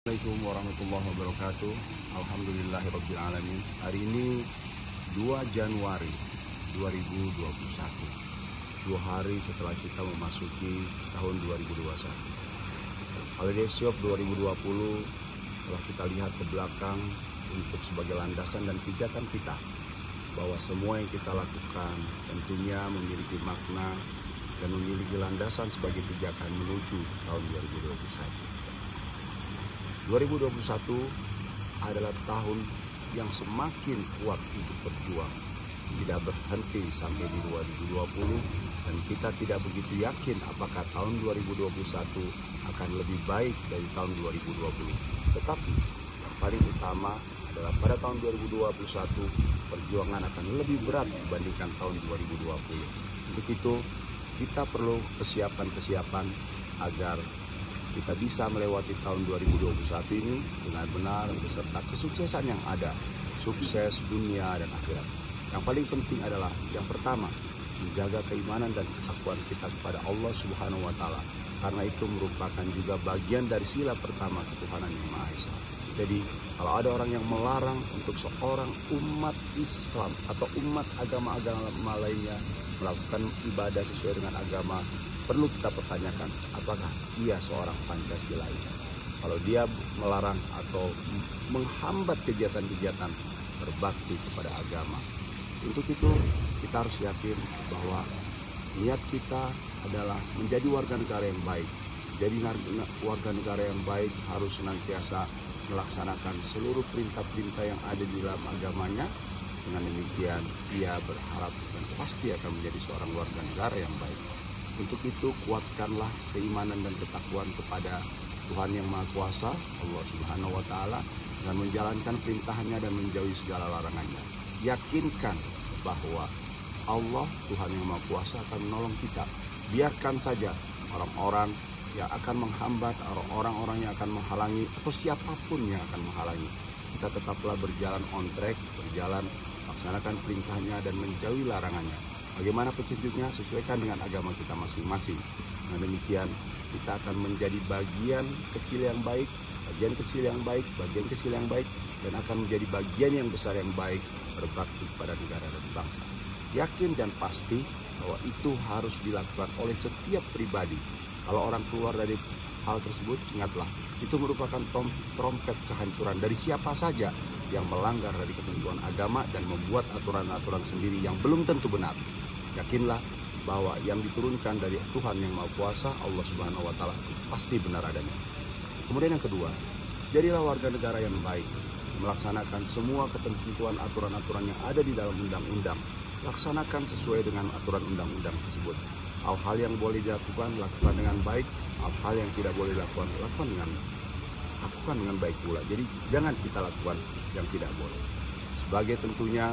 Assalamualaikum warahmatullahi wabarakatuh. Alhamdulillahirrabbilalamin. Hari ini 2 Januari 2021, 2 hari setelah kita memasuki tahun 2021. Holiday Shop 2020 telah kita lihat ke belakang untuk sebagai landasan dan pijakan kita bahwa semua yang kita lakukan tentunya memiliki makna dan memiliki landasan sebagai pijakan menuju tahun 2021. 2021 adalah tahun yang semakin kuat untuk berjuang, tidak berhenti sampai di 2020, dan kita tidak begitu yakin apakah tahun 2021 akan lebih baik dari tahun 2020. Tetapi yang paling utama adalah pada tahun 2021 perjuangan akan lebih berat dibandingkan tahun 2020. Untuk itu kita perlu kesiapan agar kita bisa melewati tahun 2021 ini dengan benar beserta kesuksesan yang ada, sukses dunia dan akhirat. Yang paling penting adalah yang pertama, menjaga keimanan dan ketakwaan kita kepada Allah Subhanahu wa taala, karena itu merupakan juga bagian dari sila pertama ketuhanan yang Maha Esa. Jadi kalau ada orang yang melarang untuk seorang umat Islam atau umat agama-agama lainnya melakukan ibadah sesuai dengan agama, perlu kita pertanyakan apakah dia seorang Pancasilais. Kalau dia melarang atau menghambat kegiatan-kegiatan berbakti kepada agama, untuk itu kita harus yakin bahwa niat kita adalah menjadi warga negara yang baik. Jadi warga negara yang baik harus senantiasa melaksanakan seluruh perintah-perintah yang ada di dalam agamanya. Dengan demikian ia berharap dan pasti akan menjadi seorang warga negara yang baik. Untuk itu kuatkanlah keimanan dan ketakwaan kepada Tuhan yang Maha Kuasa, Allah Subhanahu wa taala, dengan menjalankan perintahnya dan menjauhi segala larangannya. Yakinkan bahwa Allah Tuhan yang Maha Kuasa akan menolong kita. Biarkan saja orang-orang yang akan menghambat, orang-orang yang akan menghalangi, atau siapapun yang akan menghalangi. Kita tetaplah berjalan on track, berjalan laksanakan perintahnya dan menjauhi larangannya. Bagaimana petunjuknya? Sesuaikan dengan agama kita masing-masing. Dengan demikian kita akan menjadi bagian kecil yang baik, bagian kecil yang baik, bagian kecil yang baik, dan akan menjadi bagian yang besar yang baik, berbakti kepada negara dan bangsa. Yakin dan pasti bahwa itu harus dilakukan oleh setiap pribadi. Kalau orang keluar dari hal tersebut, ingatlah, itu merupakan trompet kehancuran dari siapa saja yang melanggar dari ketentuan agama dan membuat aturan-aturan sendiri yang belum tentu benar. Yakinlah bahwa yang diturunkan dari Tuhan yang Maha Kuasa, Allah Subhanahu wa taala, pasti benar adanya. Kemudian yang kedua, jadilah warga negara yang baik, melaksanakan semua ketentuan aturan-aturan yang ada di dalam undang-undang. Laksanakan sesuai dengan aturan undang-undang tersebut. Hal-hal yang boleh dilakukan, lakukan dengan baik. Hal-hal yang tidak boleh dilakukan, lakukan dengan baik pula. Jadi jangan kita lakukan yang tidak boleh. Sebagai tentunya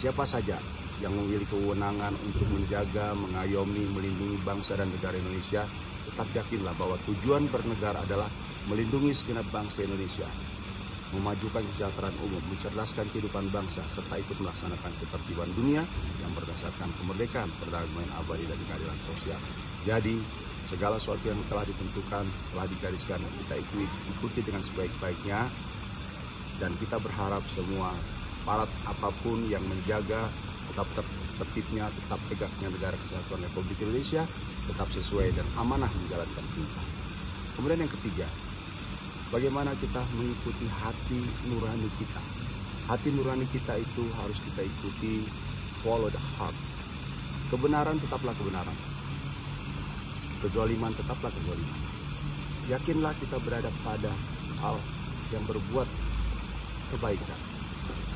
siapa saja yang memiliki kewenangan untuk menjaga, mengayomi, melindungi bangsa dan negara Indonesia, tetap yakinlah bahwa tujuan bernegara adalah melindungi segenap bangsa Indonesia, memajukan kesejahteraan umum, mencerdaskan kehidupan bangsa, serta ikut melaksanakan ketertiban dunia yang berdasarkan kemerdekaan, perdamaian abadi dan keadilan sosial. Jadi segala sesuatu yang telah ditentukan, telah digariskan, kita ikuti dengan sebaik-baiknya, dan kita berharap semua aparat apapun yang menjaga tetap tertibnya, tetap tegaknya negara kesatuan Republik Indonesia, tetap sesuai dan amanah menjalankan perintah. Kemudian yang ketiga, bagaimana kita mengikuti hati nurani kita. Hati nurani kita itu harus kita ikuti, follow the heart. Kebenaran tetaplah kebenaran, kezaliman tetaplah kezaliman. Yakinlah kita berada pada hal yang berbuat kebaikan,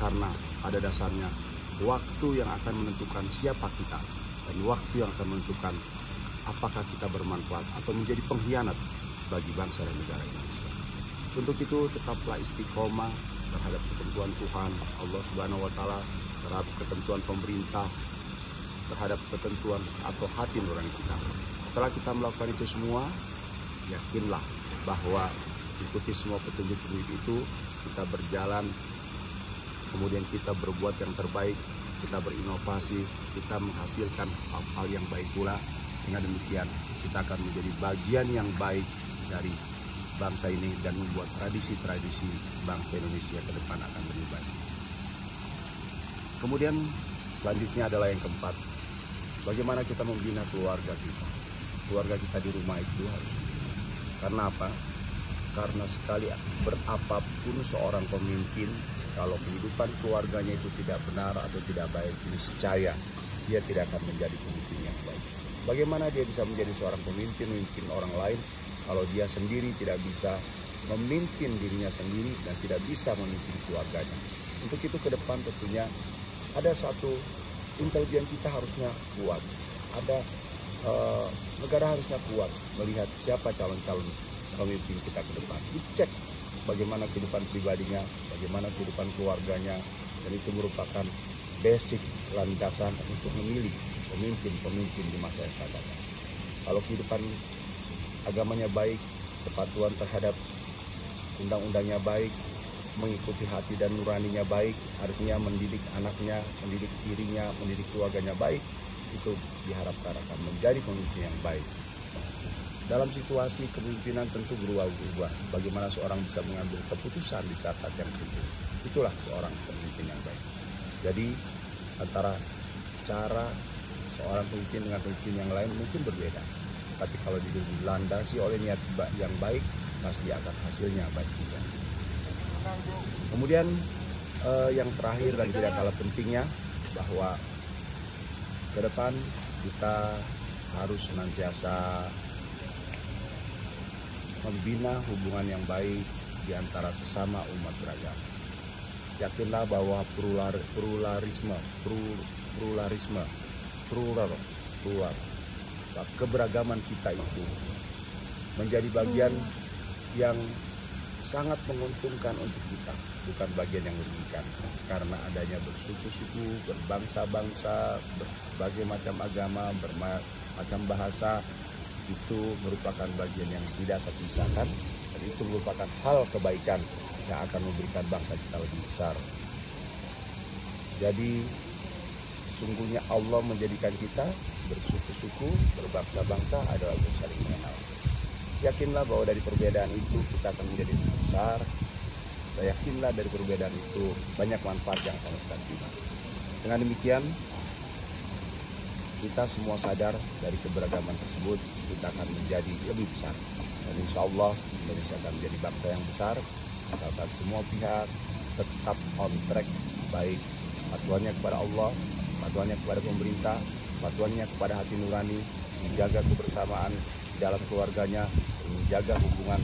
karena pada dasarnya waktu yang akan menentukan siapa kita, dan waktu yang akan menentukan apakah kita bermanfaat atau menjadi pengkhianat bagi bangsa dan negara Indonesia. Untuk itu tetaplah istiqomah terhadap ketentuan Tuhan Allah Subhanahu wa taala, terhadap ketentuan pemerintah, terhadap ketentuan atau hati nurani kita. Setelah kita melakukan itu semua, yakinlah bahwa ikuti semua petunjuk-petunjuk itu, kita berjalan, kemudian kita berbuat yang terbaik, kita berinovasi, kita menghasilkan hal-hal yang baik pula. Dengan demikian kita akan menjadi bagian yang baik dari bangsa ini dan membuat tradisi-tradisi bangsa Indonesia ke depan akan lebih baik. Kemudian selanjutnya adalah yang keempat, bagaimana kita membina keluarga kita. Keluarga kita di rumah itu harus. Karena apa? Karena sekali berapapun seorang pemimpin, kalau kehidupan keluarganya itu tidak benar atau tidak baik, niscaya dia tidak akan menjadi pemimpin yang baik. Bagaimana dia bisa menjadi seorang pemimpin, memimpin orang lain, kalau dia sendiri tidak bisa memimpin dirinya sendiri dan tidak bisa memimpin keluarganya. Untuk itu ke depan tentunya ada satu intelijen kita harusnya kuat. Ada negara harusnya kuat melihat siapa calon-calon pemimpin kita ke depan. Dicek bagaimana kehidupan pribadinya, bagaimana kehidupan keluarganya, dan itu merupakan basic landasan untuk memilih pemimpin-pemimpin di masa yang akan datang. Kalau kehidupan agamanya baik, kepatuhan terhadap undang-undangnya baik, mengikuti hati dan nuraninya baik, artinya mendidik anaknya, mendidik dirinya, mendidik keluarganya baik, itu diharapkan akan menjadi pemimpin yang baik. Dalam situasi kepemimpinan tentu berubah-ubah. Bagaimana seorang bisa mengambil keputusan di saat-saat yang kritis. Itulah seorang pemimpin yang baik. Jadi antara cara seorang pemimpin dengan pemimpin yang lain mungkin berbeda. Tapi kalau dilandasi oleh niat yang baik, pasti akan hasilnya baik juga. Kemudian yang terakhir dan tidak kalah pentingnya, bahwa ke depan kita harus senantiasa membina hubungan yang baik di antara sesama umat beragama. Yakinlah bahwa keberagaman kita itu menjadi bagian yang sangat menguntungkan untuk kita, bukan bagian yang merugikan. Karena adanya bersuku-suku, berbangsa-bangsa, berbagai macam agama, bermacam bahasa, itu merupakan bagian yang tidak terpisahkan, dan itu merupakan hal kebaikan yang akan memberikan bangsa kita lebih besar. Jadi sungguhnya Allah menjadikan kita bersuku-suku, berbangsa-bangsa adalah untuk saling mengenal. Yakinlah bahwa dari perbedaan itu kita akan menjadi lebih besar. Yakinlah dari perbedaan itu banyak manfaat yang akan kita terima. Dengan demikian, kita semua sadar dari keberagaman tersebut kita akan menjadi lebih besar. Dan insya Allah Indonesia akan menjadi bangsa yang besar asalkan semua pihak tetap on track, baik patuhannya kepada Allah, patuhannya kepada pemerintah, patuhannya kepada hati nurani, menjaga kebersamaan di dalam keluarganya, menjaga hubungan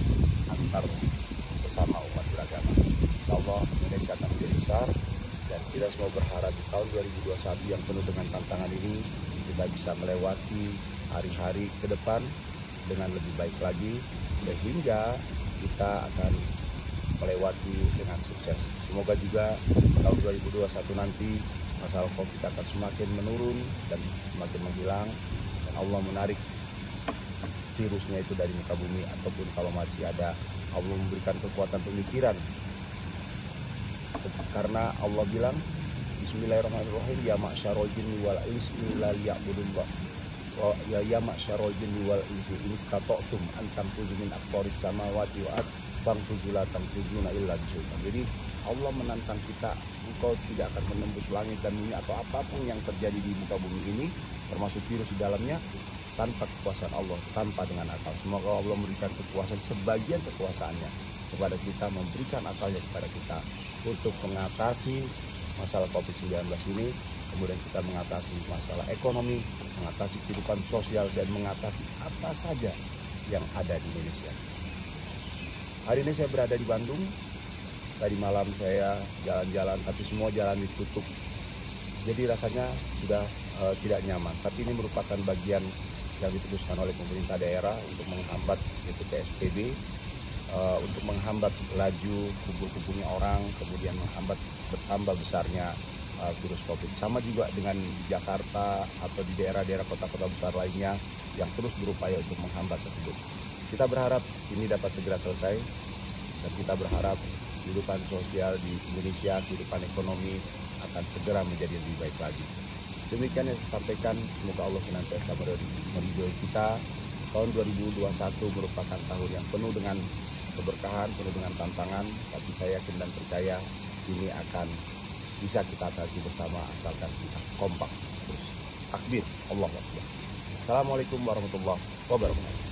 antar bersama umat beragama. Insya Allah Indonesia akan menjadi besar, dan kita semua berharap di tahun 2021 yang penuh dengan tantangan ini kita bisa melewati hari-hari ke depan dengan lebih baik lagi, sehingga kita akan melewati dengan sukses. Semoga juga tahun 2021 nanti masalah COVID akan semakin menurun dan semakin menghilang, dan Allah menarik virusnya itu dari muka bumi, ataupun kalau masih ada, Allah memberikan kekuatan pemikiran. Karena Allah bilang Bismillahirrahmanirrahim, ya ma'syarul jinni wal insi la liya'budullah wa ya ma'syarul jinni wal insi in istata'tum an tanfuzu min aqtaris samawati wa ard fanfuzu la tanfuzuna illa bisultan. Jadi Allah menantang kita, engkau tidak akan menembus langit dan bumi atau apapun yang terjadi di muka bumi ini, termasuk virus di dalamnya, tanpa kekuasaan Allah, tanpa dengan akal. Semoga Allah memberikan kekuasaan, sebagian kekuasaannya kepada kita, memberikan akalnya kepada kita untuk mengatasi masalah COVID-19 ini, kemudian kita mengatasi masalah ekonomi, mengatasi kehidupan sosial, dan mengatasi apa saja yang ada di Indonesia. Hari ini saya berada di Bandung. Tadi malam saya jalan-jalan, tapi semua jalan ditutup. Jadi rasanya sudah tidak nyaman. Tapi ini merupakan bagian yang diputuskan oleh pemerintah daerah untuk menghambat, yaitu PSBB, untuk menghambat laju kumpul-kumpulnya orang, kemudian menghambat bertambah besarnya virus COVID. Sama juga dengan di Jakarta atau di daerah-daerah kota-kota besar lainnya yang terus berupaya untuk menghambat tersebut. Kita berharap ini dapat segera selesai, dan kita berharap kehidupan sosial di Indonesia, kehidupan ekonomi akan segera menjadi lebih baik lagi. Demikian yang saya sampaikan, semoga Allah senantiasa meridhoi kita. Tahun 2021 merupakan tahun yang penuh dengan keberkahan, penuh dengan tantangan, tapi saya yakin dan percaya ini akan bisa kita atasi bersama asalkan kita kompak terus. Takbir, Allahu Akbar. Assalamualaikum warahmatullahi wabarakatuh.